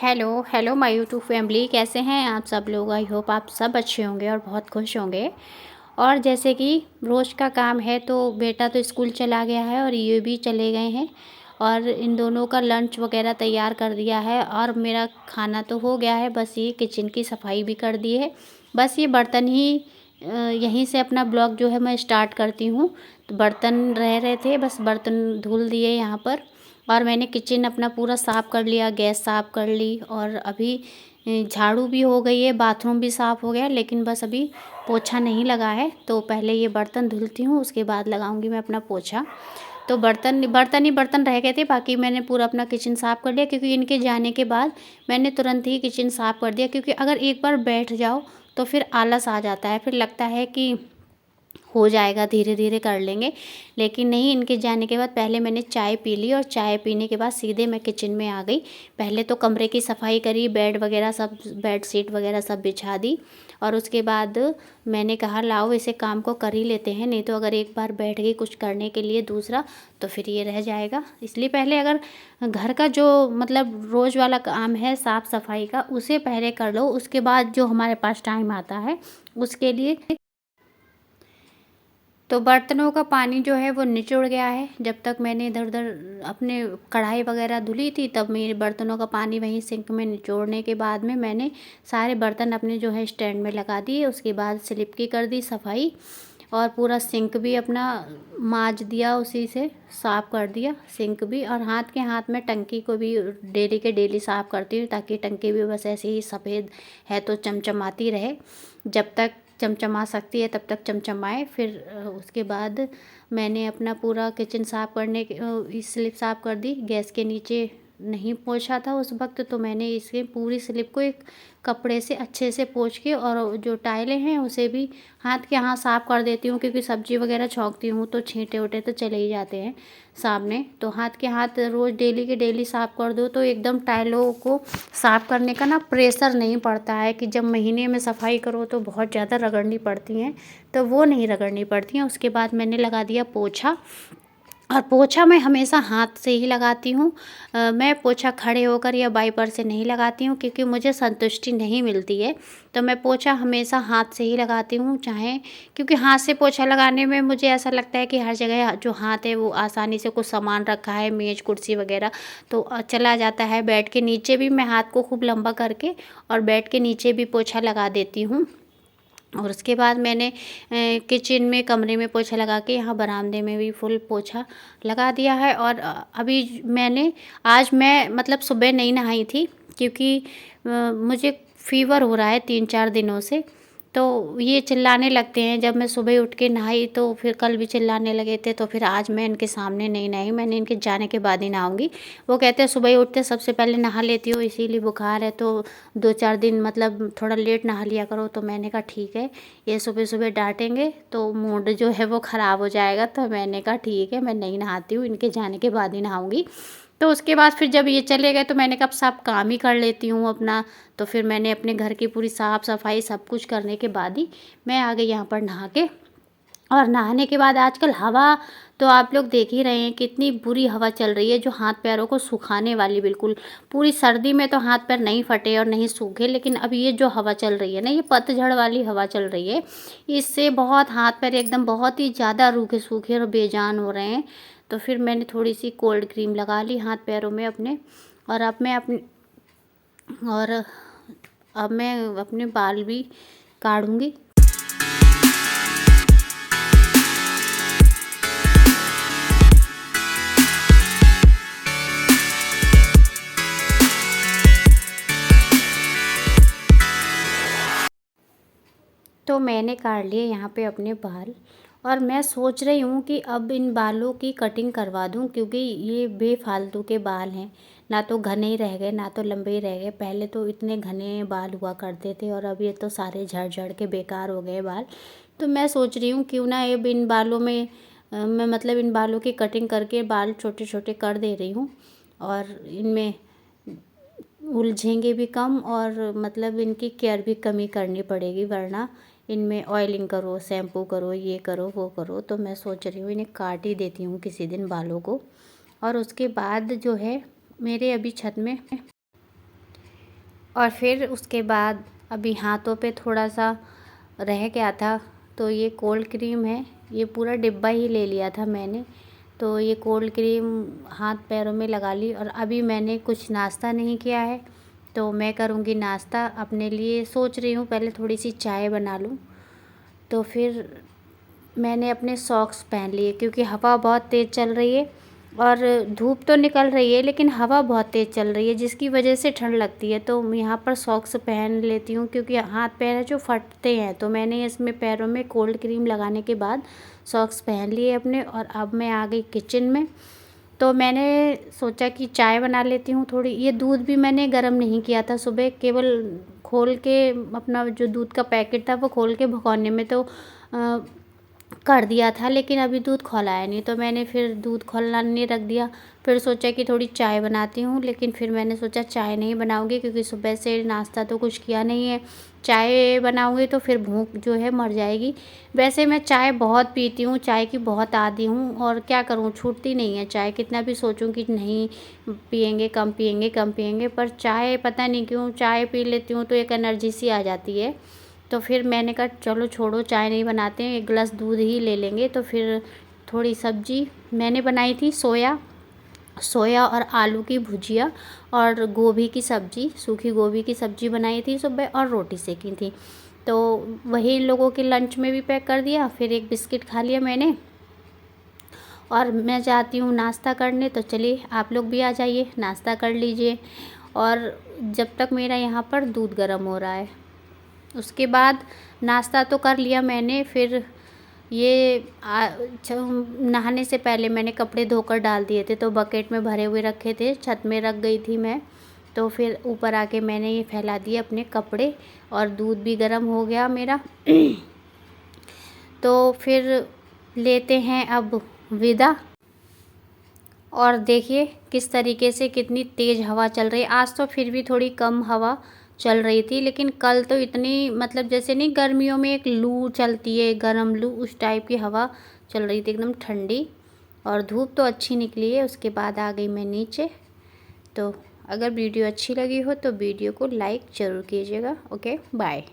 Hello hello my YouTube family, कैसे हैं आप सब लोग। आई होप आप सब अच्छे होंगे और बहुत खुश होंगे। और जैसे कि रोज़ का काम है, तो बेटा तो स्कूल चला गया है और ये भी चले गए हैं और इन दोनों का लंच वगैरह तैयार कर दिया है और मेरा खाना तो हो गया है। बस ये किचन की सफाई भी कर दी है। बस ये बर्तन ही यहीं से अपना ब्लॉग जो है मैं स्टार्ट करती हूँ। तो बर्तन रह रहे थे, बस बर्तन धुल दिए यहाँ पर। और मैंने किचन अपना पूरा साफ़ कर लिया, गैस साफ़ कर ली और अभी झाड़ू भी हो गई है, बाथरूम भी साफ़ हो गया, लेकिन बस अभी पोछा नहीं लगा है। तो पहले ये बर्तन धुलती हूँ, उसके बाद लगाऊंगी मैं अपना पोछा। तो बर्तन बर्तन ही बर्तन रह गए थे, बाकी मैंने पूरा अपना किचन साफ़ कर लिया, क्योंकि इनके जाने के बाद मैंने तुरंत ही किचन साफ़ कर दिया। क्योंकि अगर एक बार बैठ जाओ तो फिर आलस आ जाता है, फिर लगता है कि हो जाएगा, धीरे धीरे कर लेंगे। लेकिन नहीं, इनके जाने के बाद पहले मैंने चाय पी ली और चाय पीने के बाद सीधे मैं किचन में आ गई। पहले तो कमरे की सफाई करी, बेड वगैरह सब, बेड शीट वगैरह सब बिछा दी। और उसके बाद मैंने कहा लाओ इसे काम को कर ही लेते हैं, नहीं तो अगर एक बार बैठ गई कुछ करने के लिए दूसरा तो फिर ये रह जाएगा। इसलिए पहले अगर घर का जो मतलब रोज़ वाला काम है साफ़ सफाई का, उसे पहले कर लो, उसके बाद जो हमारे पास टाइम आता है उसके लिए। तो बर्तनों का पानी जो है वो निचुड़ गया है। जब तक मैंने इधर उधर अपने कढ़ाई वगैरह धुली थी, तब मेरे बर्तनों का पानी वहीं सिंक में निचोड़ने के बाद में मैंने सारे बर्तन अपने जो है स्टैंड में लगा दिए। उसके बाद स्लिप की कर दी सफाई और पूरा सिंक भी अपना माज दिया, उसी से साफ़ कर दिया सिंक भी। और हाथ में टंकी को भी डेली के डेली साफ़ करती हूँ, ताकि टंकी भी बस ऐसे ही सफ़ेद है तो चमचमाती रहे। जब तक चमचमा सकती है तब तक चमचमाए। फिर उसके बाद मैंने अपना पूरा किचन साफ़ करने की स्लिप साफ़ कर दी। गैस के नीचे नहीं पोंछा था उस वक्त, तो मैंने इसके पूरी स्लिप को एक कपड़े से अच्छे से पोंछ के, और जो टाइलें हैं उसे भी हाथ के हाथ साफ़ कर देती हूँ, क्योंकि सब्ज़ी वगैरह छौंकती हूँ तो छींटे वटे तो चले ही जाते हैं सामने। तो हाथ के हाथ रोज़ डेली के डेली साफ़ कर दो तो एकदम टाइलों को साफ़ करने का ना प्रेशर नहीं पड़ता है कि जब महीने में सफाई करो तो बहुत ज़्यादा रगड़नी पड़ती हैं, तो वो नहीं रगड़नी पड़ती हैं। उसके बाद मैंने लगा दिया पोछा। और पोछा मैं हमेशा हाथ से ही लगाती हूँ। मैं पोछा खड़े होकर या वाइपर से नहीं लगाती हूँ, क्योंकि मुझे संतुष्टि नहीं मिलती है। तो मैं पोछा हमेशा हाथ से ही लगाती हूँ, चाहे, क्योंकि हाथ से पोछा लगाने में मुझे ऐसा लगता है कि हर जगह जो हाथ है वो आसानी से कुछ सामान रखा है, मेज़ कुर्सी वगैरह, तो चला जाता है। बेड के नीचे भी मैं हाथ को खूब लंबा करके और बेड के नीचे भी पोछा लगा देती हूँ। और उसके बाद मैंने किचन में कमरे में पोछा लगा के यहाँ बरामदे में भी फुल पोछा लगा दिया है। और अभी मैंने आज मैं मतलब सुबह नहीं नहाई थी, क्योंकि मुझे फ़ीवर हो रहा है 3-4 दिनों से। तो ये चिल्लाने लगते हैं, जब मैं सुबह उठ के नहाई तो फिर कल भी चिल्लाने लगे थे, तो फिर आज मैं इनके सामने नहीं नहाई, मैंने इनके जाने के बाद ही नहाऊंगी। वो कहते हैं सुबह ही उठते सबसे पहले नहा लेती हो, इसीलिए बुखार है, तो 2-4 दिन मतलब थोड़ा लेट नहा लिया करो। तो मैंने कहा ठीक है, ये सुबह सुबह डांटेंगे तो मूड जो है वो ख़राब हो जाएगा। तो मैंने कहा ठीक है, मैं नहीं नहाती हूँ, इनके जाने के बाद ही नहाऊंगी। तो उसके बाद फिर जब ये चले गए तो मैंने कहा अब सब काम ही कर लेती हूँ अपना। तो फिर मैंने अपने घर की पूरी साफ़ सफाई सब कुछ करने के बाद ही मैं आ गई यहाँ पर नहा के। और नहाने के बाद आजकल हवा तो आप लोग देख ही रहे हैं, कितनी बुरी हवा चल रही है, जो हाथ पैरों को सुखाने वाली बिल्कुल। पूरी सर्दी में तो हाथ पैर नहीं फटे और नहीं सूखे, लेकिन अब ये जो हवा चल रही है ना, ये पतझड़ वाली हवा चल रही है, इससे बहुत हाथ पैर एकदम बहुत ही ज़्यादा रूखे सूखे और बेजान हो रहे हैं। तो फिर मैंने थोड़ी सी कोल्ड क्रीम लगा ली हाथ पैरों में अपने। और अब मैं अपने और अब मैं अपने बाल भी काढ़ूंगी। तो मैंने काट लिए यहाँ पे अपने बाल, और मैं सोच रही हूँ कि अब इन बालों की कटिंग करवा दूँ, क्योंकि ये बेफालतू के बाल हैं, ना तो घने ही रह गए ना तो लंबे ही रह गए। पहले तो इतने घने बाल हुआ करते थे और अब ये तो सारे झड़ झड़ के बेकार हो गए बाल। तो मैं सोच रही हूँ क्यों ना अब इन बालों में मैं मतलब इन बालों की कटिंग करके बाल छोटे छोटे कर दे रही हूँ, और इनमें उलझेंगे भी कम, और मतलब इनकी केयर भी कम ही करनी पड़ेगी, वरना इनमें ऑयलिंग करो, शैम्पू करो, ये करो वो करो। तो मैं सोच रही हूँ इन्हें काट ही देती हूँ किसी दिन बालों को। और उसके बाद जो है मेरे अभी छत में और फिर उसके बाद अभी हाथों पे थोड़ा सा रह गया था, तो ये कोल्ड क्रीम है, ये पूरा डिब्बा ही ले लिया था मैंने। तो ये कोल्ड क्रीम हाथ पैरों में लगा ली। और अभी मैंने कुछ नाश्ता नहीं किया है, तो मैं करूँगी नाश्ता। अपने लिए सोच रही हूँ पहले थोड़ी सी चाय बना लूँ। तो फिर मैंने अपने सॉक्स पहन लिए क्योंकि हवा बहुत तेज़ चल रही है और धूप तो निकल रही है लेकिन हवा बहुत तेज़ चल रही है, जिसकी वजह से ठंड लगती है। तो यहाँ पर सॉक्स पहन लेती हूँ क्योंकि हाथ पैर है जो फटते हैं। तो मैंने इसमें पैरों में कोल्ड क्रीम लगाने के बाद सॉक्स पहन लिए अपने। और अब मैं आ गई किचन में। तो मैंने सोचा कि चाय बना लेती हूँ थोड़ी। ये दूध भी मैंने गर्म नहीं किया था सुबह, केवल खोल के अपना जो दूध का पैकेट था वो खोल के भगोने में तो कर दिया था, लेकिन अभी दूध खौलाया नहीं। तो मैंने फिर दूध खौलाने रख दिया। फिर सोचा कि थोड़ी चाय बनाती हूँ, लेकिन फिर मैंने सोचा चाय नहीं बनाऊँगी क्योंकि सुबह से नाश्ता तो कुछ किया नहीं है। चाय बनाऊँगी तो फिर भूख जो है मर जाएगी। वैसे मैं चाय बहुत पीती हूँ, चाय की बहुत आदी हूँ, और क्या करूँ, छूटती नहीं है चाय। कितना भी सोचूं कि नहीं पियेंगे, कम पियेंगे, कम पियेंगे, पर चाय पता नहीं क्यों चाय पी लेती हूँ तो एक एनर्जी सी आ जाती है। तो फिर मैंने कहा चलो छोड़ो, चाय नहीं बनाते हैं, एक गिलास दूध ही ले लेंगे। तो फिर थोड़ी सब्जी मैंने बनाई थी, सोया और आलू की भुजिया और गोभी की सब्ज़ी, सूखी गोभी की सब्ज़ी बनाई थी सुबह, और रोटी सेकी थी। तो वही इन लोगों के लंच में भी पैक कर दिया। फिर एक बिस्किट खा लिया मैंने, और मैं जाती हूँ नाश्ता करने। तो चलिए आप लोग भी आ जाइए, नाश्ता कर लीजिए। और जब तक मेरा यहाँ पर दूध गर्म हो रहा है, उसके बाद नाश्ता तो कर लिया मैंने। फिर ये नहाने से पहले मैंने कपड़े धोकर डाल दिए थे, तो बकेट में भरे हुए रखे थे, छत में रख गई थी मैं। तो फिर ऊपर आके मैंने ये फैला दिए अपने कपड़े, और दूध भी गर्म हो गया मेरा। तो फिर लेते हैं अब विदा। और देखिए किस तरीके से कितनी तेज़ हवा चल रही है। आज तो फिर भी थोड़ी कम हवा चल रही थी, लेकिन कल तो इतनी, मतलब जैसे नहीं गर्मियों में एक लू चलती है, गर्म लू, उस टाइप की हवा चल रही थी, एकदम ठंडी। और धूप तो अच्छी निकली है। उसके बाद आ गई मैं नीचे। तो अगर वीडियो अच्छी लगी हो तो वीडियो को लाइक ज़रूर कीजिएगा। Okay, bye.